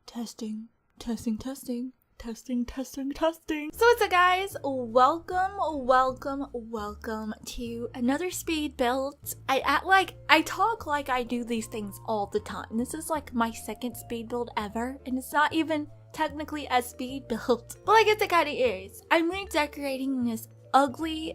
Testing. So what's up, guys? Welcome to another speed build. I talk like I do these things all the time. This is like my second speed build ever, and it's not even technically a speed build, but I guess it kind of is. I'm redecorating this fugly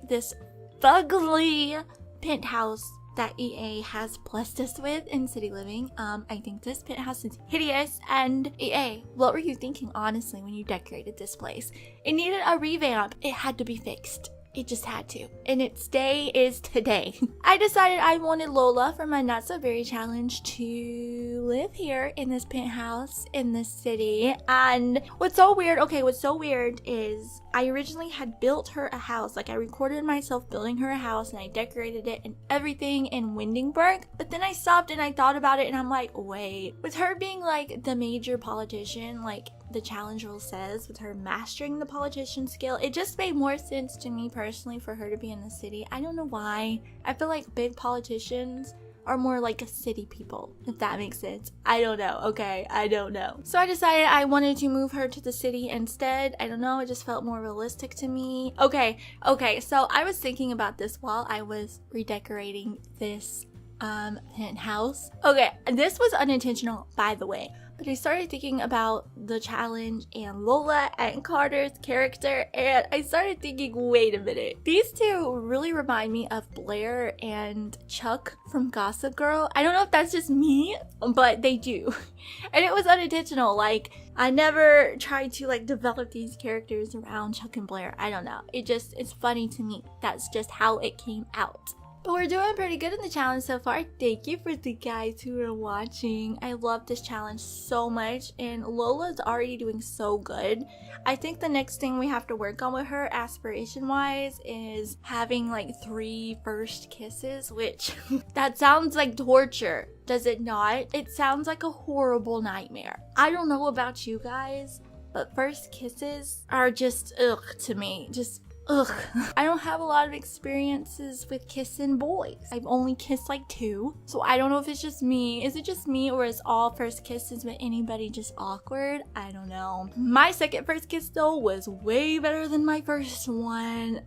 penthouse that EA has blessed us with in City Living. I think this penthouse is hideous, and EA, what were you thinking honestly when you decorated this place? It needed a revamp. It had to be fixed. It just had to. And its day is today. I decided I wanted Lola for my Not So Very challenge to live here in this penthouse in this city. And what's so weird is I originally had built her a house. Like, I recorded myself building her a house and I decorated it and everything in Windingburg. But then I stopped and I thought about it and I'm like, wait, with her being like the major politician, like the challenge rule says, with her mastering the politician skill, it just made more sense to me personally for her to be in the city. I don't know why. I feel like big politicians are more like city people, if that makes sense. I don't know, okay? I don't know. So I decided I wanted to move her to the city instead. I don't know, it just felt more realistic to me. Okay, so I was thinking about this while I was redecorating this penthouse. Okay, this was unintentional, by the way. But I started thinking about the challenge and Lola and Carter's character, and I started thinking, wait a minute. These two really remind me of Blair and Chuck from Gossip Girl. I don't know if that's just me, but they do. And it was unintentional. Like, I never tried to like develop these characters around Chuck and Blair. I don't know. It's funny to me. That's just how it came out. But we're doing pretty good in the challenge so far. Thank you for the guys who are watching. I love this challenge so much, and Lola's already doing so good. I think the next thing we have to work on with her, aspiration-wise, is having like 3 first kisses, which that sounds like torture, does it not? It sounds like a horrible nightmare. I don't know about you guys, but first kisses are just ugh to me. Ugh. I don't have a lot of experiences with kissing boys. I've only kissed like 2. So I don't know if it's just me. Is it just me, or is all first kisses with anybody just awkward? I don't know. My second first kiss though was way better than my first one.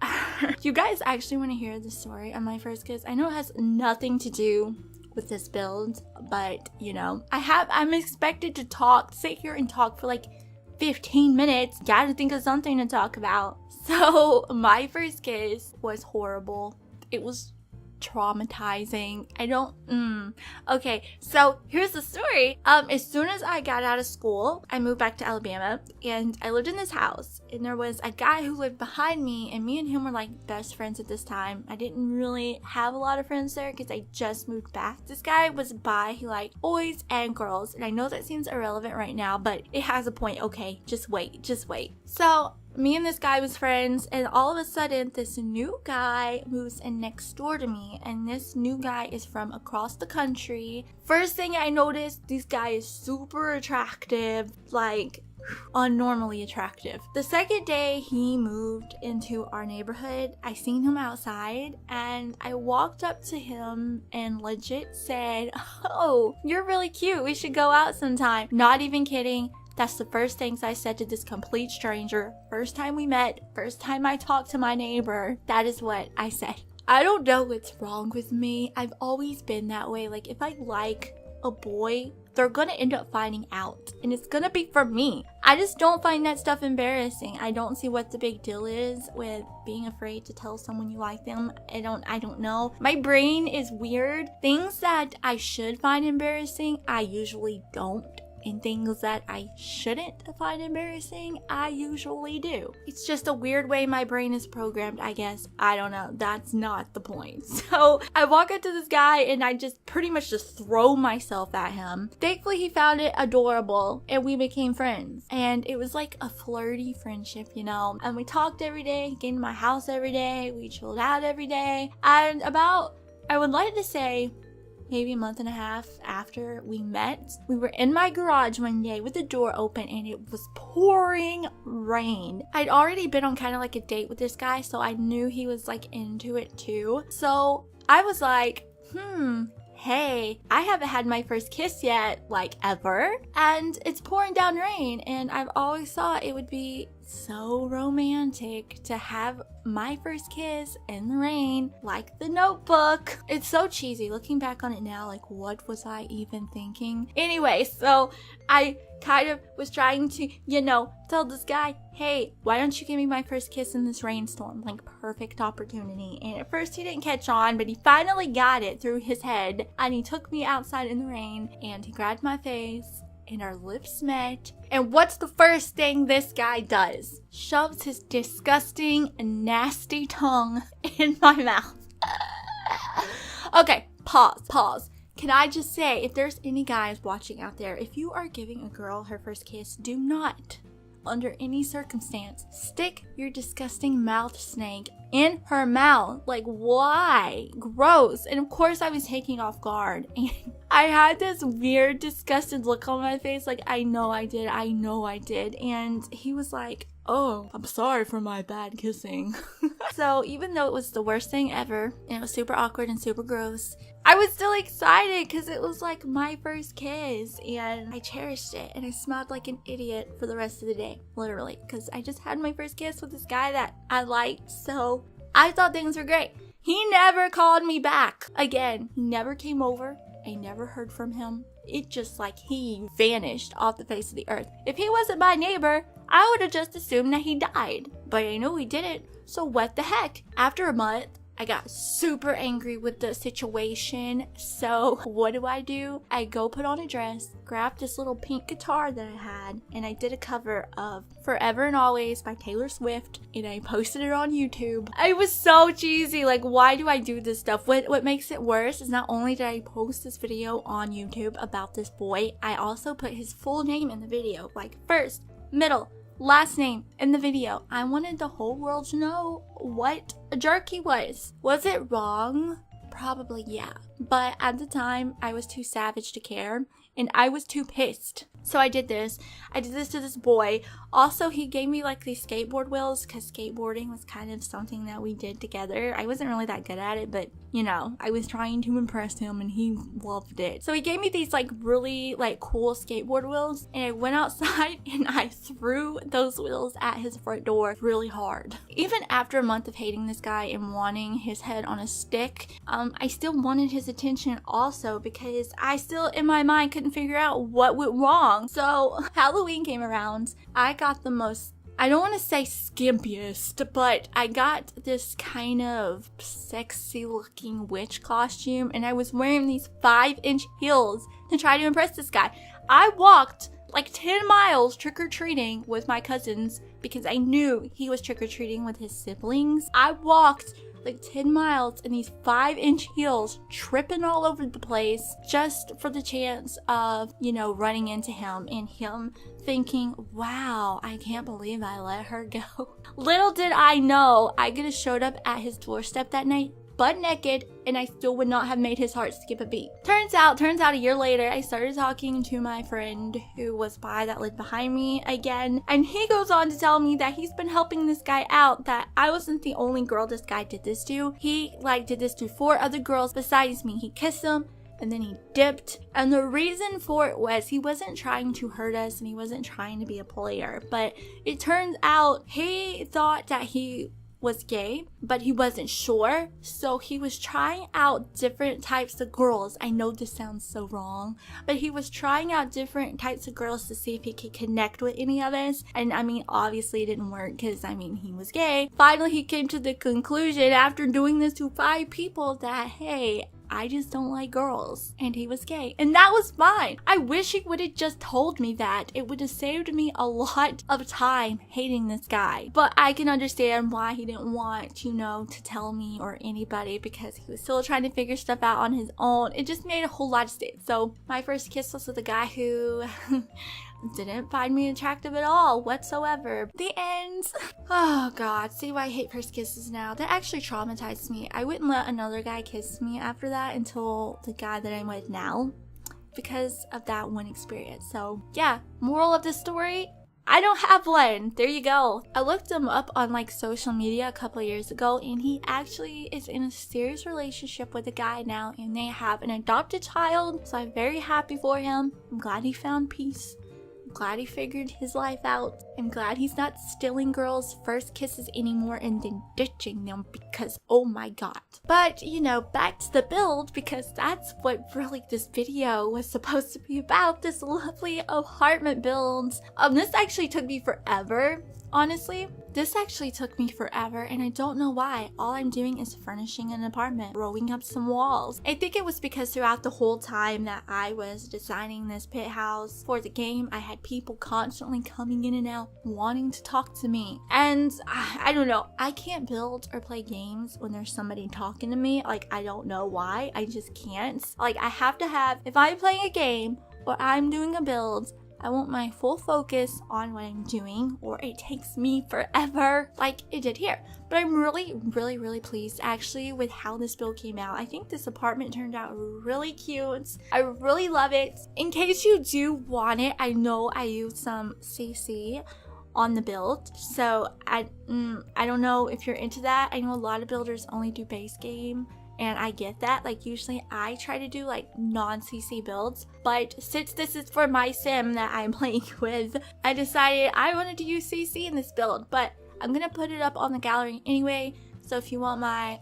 You guys actually want to hear the story of my first kiss? I know it has nothing to do with this build, but you know, I'm expected to sit here and talk for like 15 minutes. Gotta think of something to talk about. So my first kiss was horrible. It was traumatizing. Okay, so here's the story. As soon as I got out of school, I moved back to Alabama, and I lived in this house, and there was a guy who lived behind me, and me and him were like best friends at this time. I didn't really have a lot of friends there because I just moved back. This guy was bi. He liked boys and girls, and I know that seems irrelevant right now, but it has a point. Okay, just wait. So me and this guy was friends, and all of a sudden this new guy moves in next door to me, and this new guy is from across the country. First thing I noticed, this guy is super attractive, like unnormally attractive. The second day he moved into our neighborhood, I seen him outside, and I walked up to him and legit said, "Oh, you're really cute. We should go out sometime." Not even kidding. That's the first things I said to this complete stranger. First time we met, first time I talked to my neighbor, that is what I said. I don't know what's wrong with me. I've always been that way. Like, if I like a boy, they're gonna end up finding out, and it's gonna be for me. I just don't find that stuff embarrassing. I don't see what the big deal is with being afraid to tell someone you like them. I don't know. My brain is weird. Things that I should find embarrassing, I usually don't. And things that I shouldn't find embarrassing, I usually do. It's just a weird way my brain is programmed, I guess. I don't know. That's not the point. So I walk up to this guy and I just pretty much just throw myself at him. Thankfully, he found it adorable and we became friends. And it was like a flirty friendship, you know. And we talked every day. He came to my house every day. We chilled out every day. And I would like to say, maybe a month and a half after we met, we were in my garage one day with the door open and it was pouring rain. I'd already been on kind of like a date with this guy, so I knew he was like into it too. So I was like, hey, I haven't had my first kiss yet, like ever, and it's pouring down rain, and I've always thought it would be so romantic to have my first kiss in the rain, like The Notebook. It's so cheesy looking back on it now, like what was I even thinking? Anyway, so I kind of was trying to, tell this guy, hey, why don't you give me my first kiss in this rainstorm? Like, perfect opportunity. And at first he didn't catch on, but he finally got it through his head, and he took me outside in the rain, and he grabbed my face, and our lips met. And what's the first thing this guy does? Shoves his disgusting, nasty tongue in my mouth. Okay, pause. Can I just say, if there's any guys watching out there, if you are giving a girl her first kiss, do not, under any circumstance, stick your disgusting mouth snake in her mouth. Like, why? Gross. And of course I was taken off guard, and I had this weird disgusted look on my face, like, I know I did, and he was like, oh, I'm sorry for my bad kissing. So even though it was the worst thing ever, and it was super awkward and super gross, I was still excited because it was like my first kiss, and I cherished it, and I smelled like an idiot for the rest of the day, literally, because I just had my first kiss with this guy that I liked, so I thought things were great. He never called me back again. He never came over. I never heard from him. It just like he vanished off the face of the earth. If he wasn't my neighbor, I would have just assumed that he died, but I know he didn't, so what the heck? After a month, I got super angry with the situation, so what do? I go put on a dress, grab this little pink guitar that I had, and I did a cover of Forever and Always by Taylor Swift, and I posted it on YouTube. I was so cheesy, like, why do I do this stuff? What makes it worse is not only did I post this video on YouTube about this boy, I also put his full name in the video, like first, middle, last name in the video. I wanted the whole world to know what a jerk he was. Was it wrong? Probably, yeah. But at the time, I was too savage to care, and I was too pissed. So I did this. I did this to this boy. Also, he gave me like these skateboard wheels because skateboarding was kind of something that we did together. I wasn't really that good at it, but I was trying to impress him and he loved it. So he gave me these like really like cool skateboard wheels, and I went outside and I threw those wheels at his front door really hard. Even after a month of hating this guy and wanting his head on a stick, I still wanted his attention also because I still in my mind couldn't figure out what went wrong. So Halloween came around. I got the most, I don't want to say skimpiest, but I got this kind of sexy looking witch costume, and I was wearing these 5-inch heels to try to impress this guy. I walked like 10 miles trick-or-treating with my cousins because I knew he was trick-or-treating with his siblings. I walked like 10 miles in these 5-inch heels, tripping all over the place just for the chance of, running into him and him thinking, wow, I can't believe I let her go. Little did I know, I could have showed up at his doorstep that night, butt naked, and I still would not have made his heart skip a beat. Turns out a year later, I started talking to my friend who was that lived behind me again, and he goes on to tell me that he's been helping this guy out, that I wasn't the only girl this guy did this to. He did this to 4 other girls besides me. He kissed them, and then he dipped, and the reason for it was he wasn't trying to hurt us and he wasn't trying to be a player, but it turns out he thought that he was gay, but he wasn't sure, so he was trying out different types of girls. I know this sounds so wrong, but he was trying out different types of girls to see if he could connect with any of us, and obviously it didn't work because he was gay. Finally, he came to the conclusion after doing this to 5 people that, hey, I just don't like girls, and he was gay, and that was fine. I wish he would have just told me that. It would have saved me a lot of time hating this guy, but I can understand why he didn't want, to tell me or anybody, because he was still trying to figure stuff out on his own. It just made a whole lot of sense. So my first kiss was with a guy who didn't find me attractive at all whatsoever. The end. Oh god, see why I hate first kisses now. That actually traumatized me. I wouldn't let another guy kiss me after that until the guy that I'm with now, because of that one experience. So yeah, moral of the story, I don't have one. There you go. I looked him up on like social media a couple years ago, and he actually is in a serious relationship with a guy now, and they have an adopted child. So I'm very happy for him. I'm glad he found peace. I'm glad he figured his life out. I'm glad he's not stealing girls' first kisses anymore and then ditching them because oh my god. But you know, back to the build, because that's what really this video was supposed to be about. This lovely apartment build. This actually took me forever. Honestly, this actually took me forever, and I don't know why. All I'm doing is furnishing an apartment, rolling up some walls. I think it was because throughout the whole time that I was designing this penthouse for the game, I had people constantly coming in and out wanting to talk to me. And I don't know, I can't build or play games when there's somebody talking to me. Like, I don't know why, I just can't. Like, I have to have, if I'm playing a game or I'm doing a build, I want my full focus on what I'm doing, or it takes me forever like it did here. But I'm really pleased actually with how this build came out. I think this apartment turned out really cute. I really love it. In case you do want it, I know I used some CC on the build, so I don't know if you're into that. I know a lot of builders only do base game, and I get that. Like, usually I try to do like non-CC builds, but since this is for my sim that I'm playing with, I decided I wanted to use CC in this build. But I'm gonna put it up on the gallery anyway, so if you want my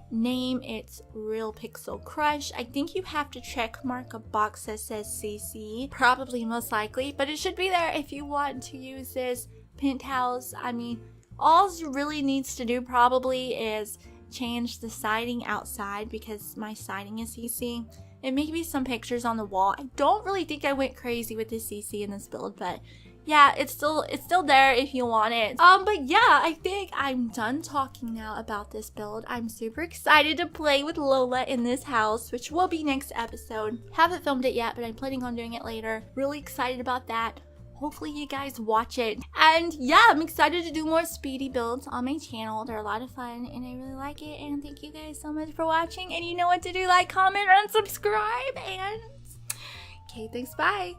name, it's Real Pixel Crush. I think you have to check mark a box that says CC, probably, most likely, but it should be there if you want to use this penthouse. I mean, all you really needs to do probably is change the siding outside, because my siding is CC, and maybe some pictures on the wall. I don't really think I went crazy with the CC in this build, but yeah, it's still there if you want it. But yeah, I think I'm done talking now about this build. I'm super excited to play with Lola in this house, which will be next episode. Haven't filmed it yet, but I'm planning on doing it later. Really excited about that. Hopefully you guys watch it. And yeah, I'm excited to do more speedy builds on my channel. They're a lot of fun and I really like it. And thank you guys so much for watching. And you know what to do, like, comment, and subscribe. And okay, thanks, bye.